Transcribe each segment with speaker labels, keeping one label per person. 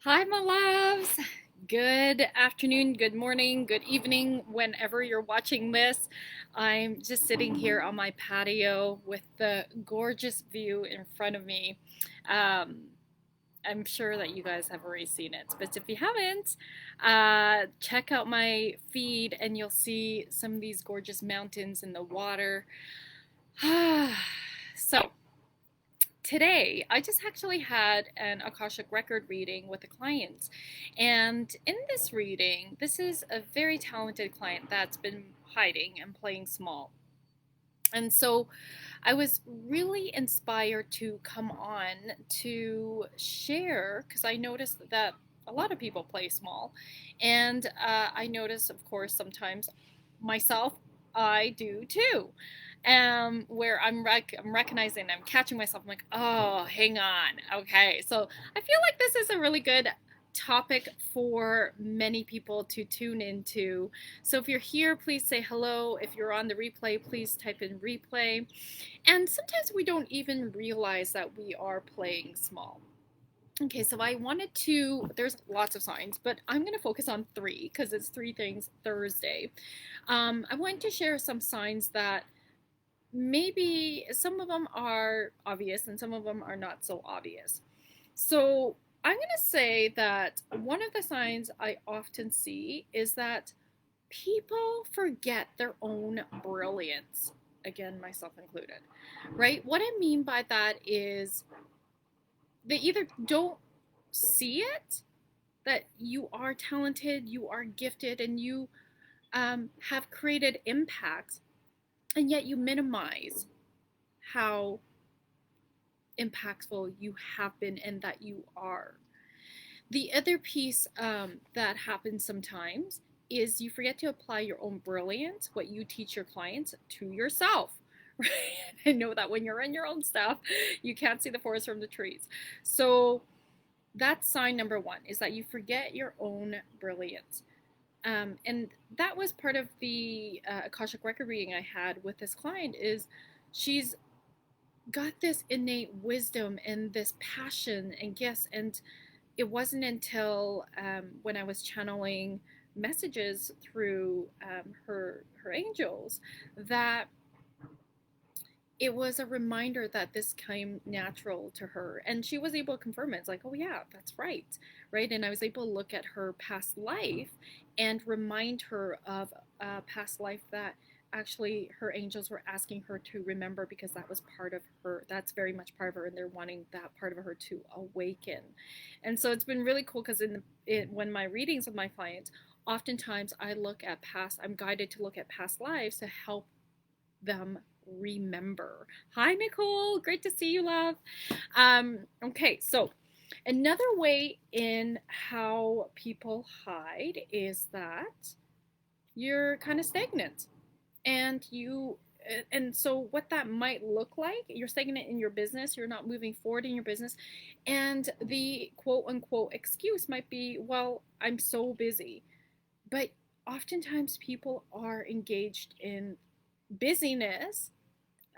Speaker 1: Hi, my loves. Good afternoon, good morning, good evening, whenever you're watching this. I'm just sitting here on my patio with the gorgeous view in front of me. Um, I'm sure that you guys have already seen it, but if you haven't, check out my feed and you'll see some of these gorgeous mountains in the water. So, today I just actually had an Akashic record reading with a client. And in this reading, this is a very talented client that's been hiding and playing small. And so I was really inspired to come on to share because I noticed that a lot of people play small. And I notice, of course, sometimes myself, I do too. Where I'm recognizing, I'm catching myself. I'm like, oh, hang on, okay. So I feel like this is a really good topic for many people to tune into. So if you're here, please say hello. If you're on the replay, please type in replay. And sometimes we don't even realize that we are playing small. Okay, so I wanted to, there's lots of signs, but I'm going to focus on three because it's Three Things Thursday. I wanted to share some signs that maybe some of them are obvious and some of them are not so obvious. So I'm going to say that one of the signs I often see is that people forget their own brilliance. Again, myself included, right? What I mean by that is they either don't see it, that you are talented, you are gifted, and you have created impacts, and yet you minimize how impactful you have been and that you are. The other piece that happens sometimes is you forget to apply your own brilliance, what you teach your clients, to yourself. Right? I know that when you're in your own stuff, you can't see the forest from the trees. So that's sign number one, is that you forget your own brilliance. And that was part of the Akashic record reading I had with this client. Is she's got this innate wisdom and this passion and gifts, and it wasn't until when I was channeling messages through her angels that it was a reminder that this came natural to her, and she was able to confirm it. It's like, oh yeah, that's right, right. And I was able to look at her past life and remind her of a past life that actually her angels were asking her to remember, because that was part of her, that's very much part of her, and they're wanting that part of her to awaken. And so it's been really cool because when my readings with my clients, oftentimes I'm guided to look at past lives to help them remember. Hi, Nicole. Great to see you, love. Okay, so another way in how people hide is that you're kind of stagnant, and so what that might look like, you're stagnant in your business, you're not moving forward in your business, and the quote unquote excuse might be, well, I'm so busy. But oftentimes people are engaged in busyness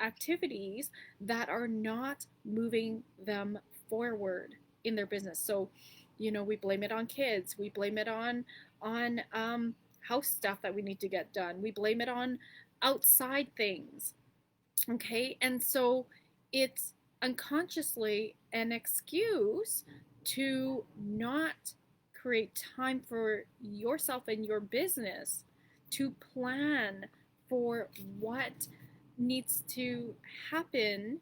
Speaker 1: activities that are not moving them forward in their business. So, we blame it on kids. We blame it on house stuff that we need to get done. We blame it on outside things. Okay, and so it's unconsciously an excuse to not create time for yourself and your business, to plan for what needs to happen.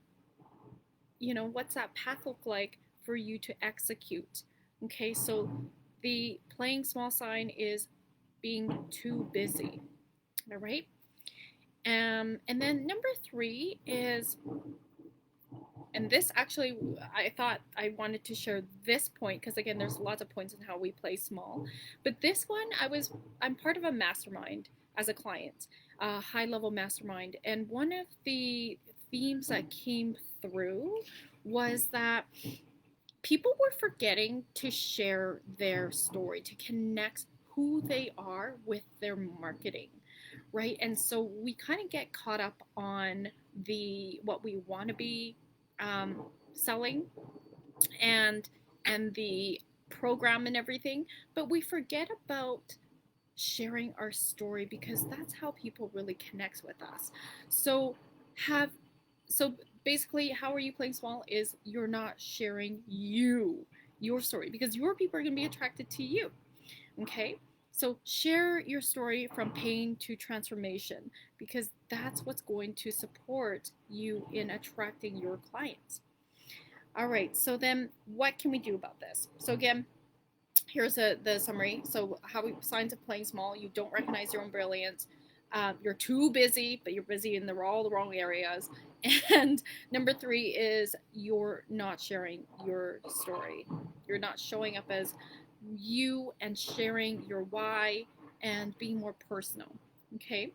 Speaker 1: What's that path look like for you to execute? Okay, so the playing small sign is being too busy. All right. And then number three is, and this actually, I thought I wanted to share this point because again, there's lots of points in how we play small, but this one, I'm part of a mastermind as a client, a high level mastermind, and one of the themes that came through was that people were forgetting to share their story, to connect who they are with their marketing, right? And so we kind of get caught up on the what we want to be selling, and the program and everything, but we forget about sharing our story because that's how people really connect with us. So have so basically how are you playing small is you're not sharing your story because your people are going to be attracted to you. Okay? So share your story from pain to transformation because that's what's going to support you in attracting your clients. All right, so then what can we do about this? So again, here's the summary. So signs of playing small: you don't recognize your own brilliance. You're too busy, but you're busy in all the wrong areas. And number 3 is you're not sharing your story. You're not showing up as you and sharing your why and being more personal. Okay,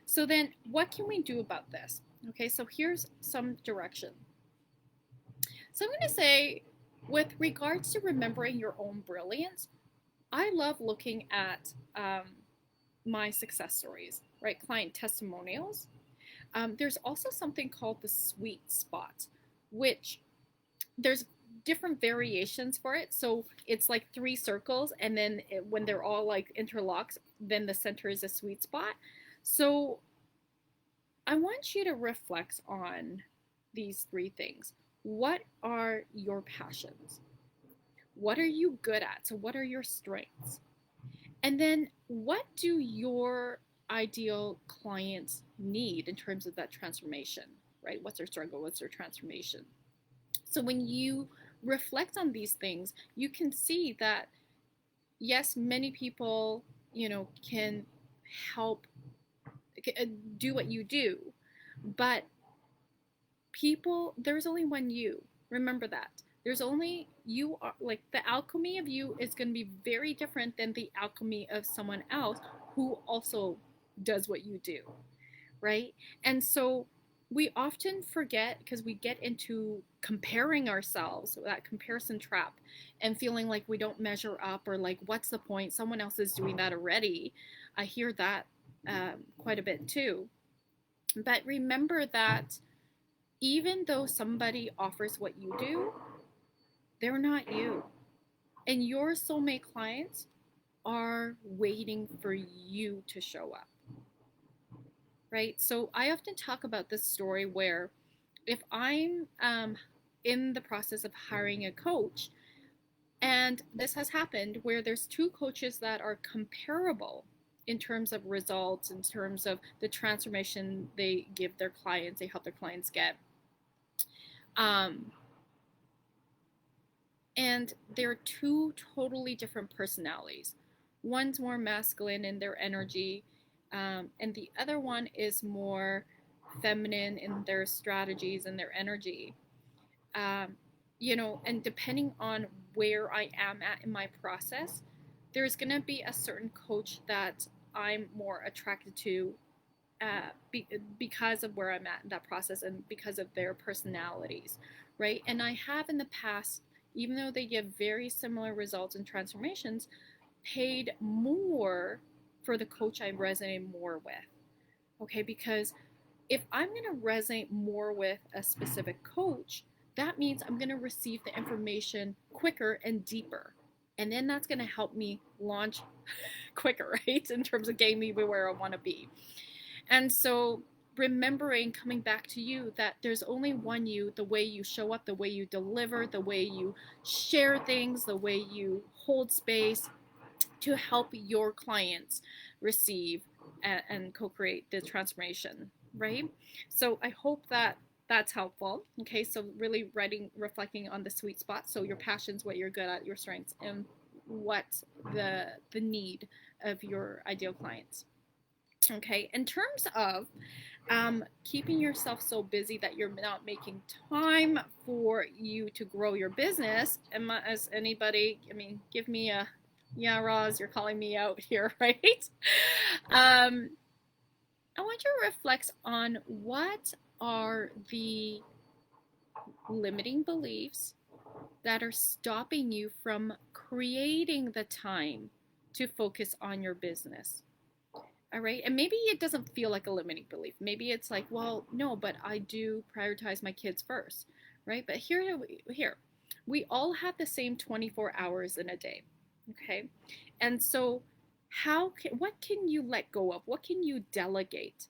Speaker 1: so then what can we do about this? Okay, so here's some direction. So I'm going to say, with regards to remembering your own brilliance, I love looking at my success stories, right? Client testimonials. There's also something called the sweet spot, which there's different variations for it. So it's like 3 circles, and then when they're all like interlocked, then the center is a sweet spot. So I want you to reflect on these 3 things. What are your passions? What are you good at? So what are your strengths? And then what do your ideal clients need in terms of that transformation, right? What's their struggle? What's their transformation? So when you reflect on these things, you can see that, yes, many people, can help do what you do, but there's only one you. Remember that. There's only you are like the alchemy of you is going to be very different than the alchemy of someone else who also does what you do, right? And so we often forget because we get into comparing ourselves, that comparison trap, and feeling like we don't measure up or like, what's the point? Someone else is doing that already. I hear that quite a bit too. But remember that even though somebody offers what you do, they're not you. And your soulmate clients are waiting for you to show up, right? So I often talk about this story where if I'm in the process of hiring a coach, and this has happened where there's 2 coaches that are comparable in terms of results, in terms of the transformation they give their clients, they help their clients get. And they're 2 totally different personalities. One's more masculine in their energy, and the other one is more feminine in their strategies and their energy. And depending on where I am at in my process, there's going to be a certain coach that I'm more attracted to because of where I'm at in that process and because of their personalities, right? And I have in the past, even though they give very similar results and transformations, paid more for the coach I resonate more with. Okay, because if I'm going to resonate more with a specific coach, that means I'm going to receive the information quicker and deeper. And then that's going to help me launch quicker, right? In terms of getting me where I want to be. And so remembering, coming back to you, that there's only one you, the way you show up, the way you deliver, the way you share things, the way you hold space to help your clients receive and co-create the transformation, right? So I hope that that's helpful. Okay, so really reflecting on the sweet spot. So your passions, what you're good at, your strengths, and what the need of your ideal clients. Okay, in terms of keeping yourself so busy that you're not making time for you to grow your business, as anybody, give me a, yeah, Roz, you're calling me out here, right? I want you to reflect on what are the limiting beliefs that are stopping you from creating the time to focus on your business. All right. And maybe it doesn't feel like a limiting belief. Maybe it's like, well, no, but I do prioritize my kids first. Right. But here, We all have the same 24 hours in a day. Okay. And so, what can you let go of? What can you delegate?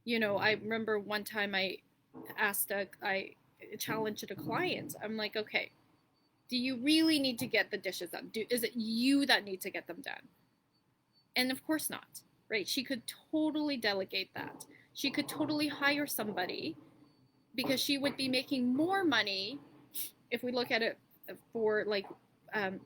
Speaker 1: I remember one time I challenged a client. I'm like, okay, do you really need to get the dishes done? Is it you that need to get them done? And of course not, right? She could totally delegate that. She could totally hire somebody because she would be making more money if we look at it for like um,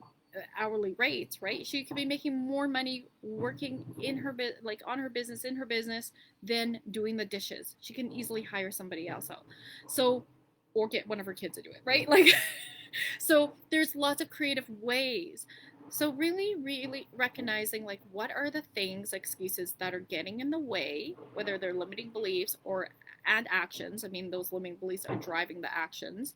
Speaker 1: hourly rates, right? She could be making more money working in her like on her business in her business than doing the dishes. She can easily hire somebody else out. So, or get one of her kids to do it, right? Like, so there's lots of creative ways. So really recognizing like what are the things, excuses that are getting in the way, whether they're limiting beliefs or and actions. I mean, those limiting beliefs are driving the actions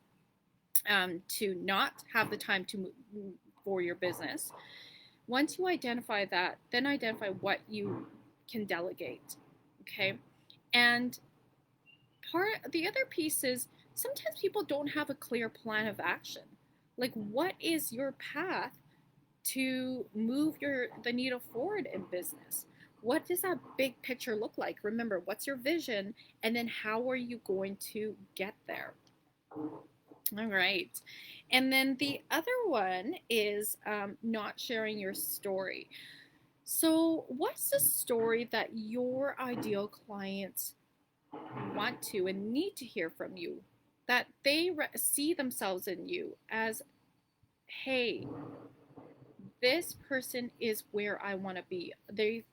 Speaker 1: to not have the time to move for your business. Once you identify that, then identify what you can delegate. Okay. And the other piece is sometimes people don't have a clear plan of action. Like, what is your path to move the needle forward in business? What does that big picture look like? Remember, what's your vision, and then how are you going to get there? All right. And then the other one is not sharing your story. So, what's the story that your ideal clients want to and need to hear from you? That they see themselves in you as, hey, this person is where I want to be. They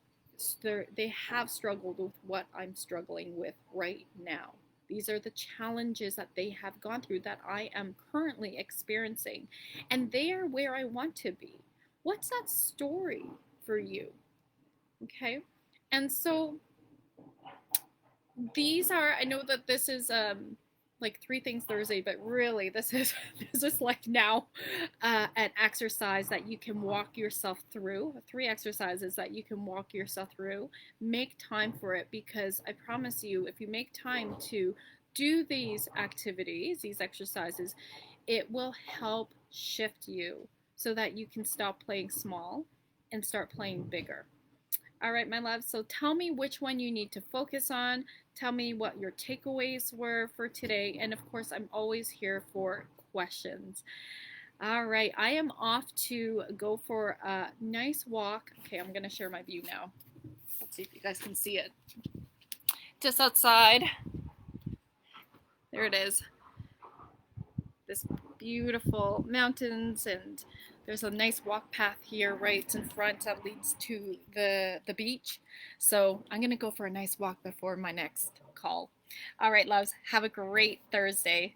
Speaker 1: have struggled with what I'm struggling with right now. These are the challenges that they have gone through that I am currently experiencing, and they are where I want to be. What's that story for you? Okay. And so I know that this is like 3 things Thursday, but really this is like now an exercise that you can walk yourself through. 3 exercises that you can walk yourself through. Make time for it, because I promise you, if you make time to do these activities, these exercises, it will help shift you so that you can stop playing small and start playing bigger. All right, my love. So tell me which one you need to focus on. Tell me what your takeaways were for today. And of course, I'm always here for questions. All right, I am off to go for a nice walk. Okay, I'm going to share my view now. Let's see if you guys can see it. Just outside. There it is. This beautiful mountains, and there's a nice walk path here right in front that leads to the beach. So I'm going to go for a nice walk before my next call. All right, loves, have a great Thursday.